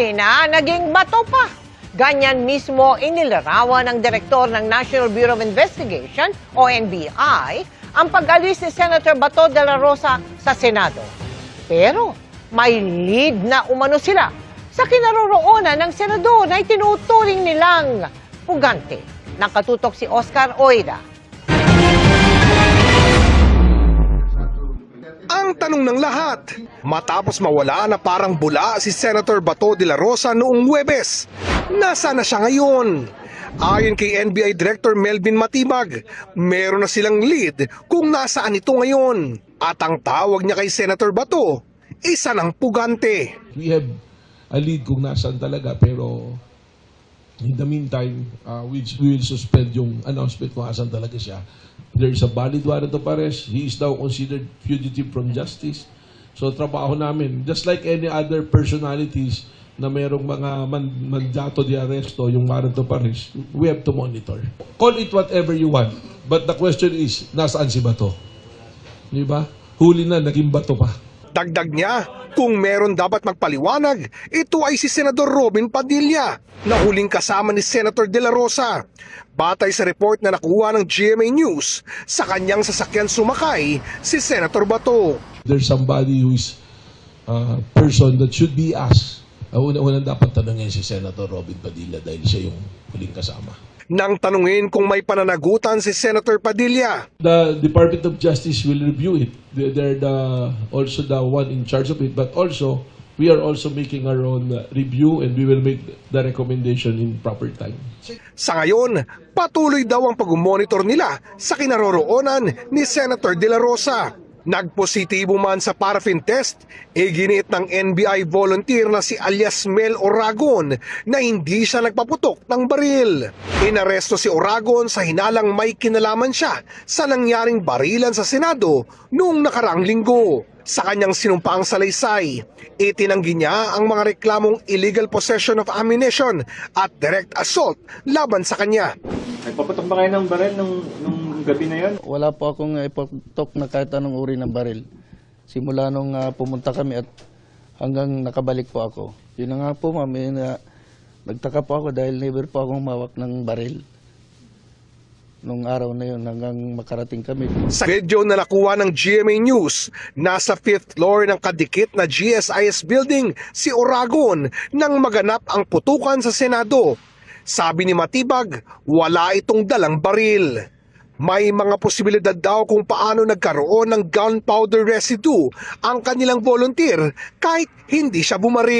huli na, naging bato pa. Ganyan mismo inilarawan ng direktor ng National Bureau of Investigation o NBI ang pag-alis ni Senator Bato de la Rosa sa Senado. Pero may lead na umano sila sa kinaroroonan ng senador na itinuturing nilang pugante. Nakatutok si Oscar Oida. Ang tanong ng lahat, matapos mawala na parang bula si Senator Bato de la Rosa noong Huwebes, nasaan na siya ngayon? Ayon kay NBI Director Melvin Matibag, meron na silang lead kung nasaan ito ngayon. At ang tawag niya kay Senator Bato, isa ng pugante. We have a lead kung nasaan talaga, pero in the meantime, we will suspend yung announcement kung nasaan talaga siya. There is a valid warrant of arrest. He is now considered fugitive from justice. So trabaho namin, just like any other personalities na mayroong mga mandato de arresto, yung warrant of arrest, we have to monitor. Call it whatever you want. But the question is, nasaan si Bato? Di ba? Huli na, naging bato pa. Dagdag niya, kung meron dapat magpaliwanag, ito ay si Senador Robin Padilla, na huling kasama ni Senator De La Rosa. Batay sa report na nakuha ng GMA News, sa kanyang sasakyan sumakay si Senator Bato. There's somebody who is a person that should be asked. Una-unang dapat tanongin si Senator Robin Padilla dahil siya yung huling kasama. Nang tanungin kung may pananagutan si Senator Padilla, The Department of Justice will review it. They're also the one in charge of it, but also we are also making our own review and we will make the recommendation in proper time. sa ngayon, patuloy daw ang pag-monitor nila sa kinaroroonan ni Senator De La Rosa. Nagpositibo man sa paraffin test, iginiit ng NBI volunteer na si alias Mel Oragon na hindi siya nagpaputok ng baril. Inaresto si Oragon sa hinalang may kinalaman siya sa nangyaring barilan sa Senado noong nakaraang linggo. Sa kanyang sinumpaang salaysay, itinanggi niya ang mga reklamong illegal possession of ammunition at direct assault laban sa kanya. Nagpaputok ba kayo ng baril nung gabi na yan? Wala po akong ipatok na kahit anong uri ng baril. Simula nung pumunta kami at hanggang nakabalik po ako. Yun na nga po ma'am, nagtaka po ako dahil never po akong mawak ng baril. Nung araw na yun hanggang makarating kami. Sa video na nakuha ng GMA News, nasa 5th floor ng kadikit na GSIS building si Oragon nang maganap ang putukan sa Senado. Sabi ni Matibag, wala itong dalang baril. May mga posibilidad daw kung paano nagkaroon ng gunpowder residue ang kanilang volunteer kahit hindi siya bumaril.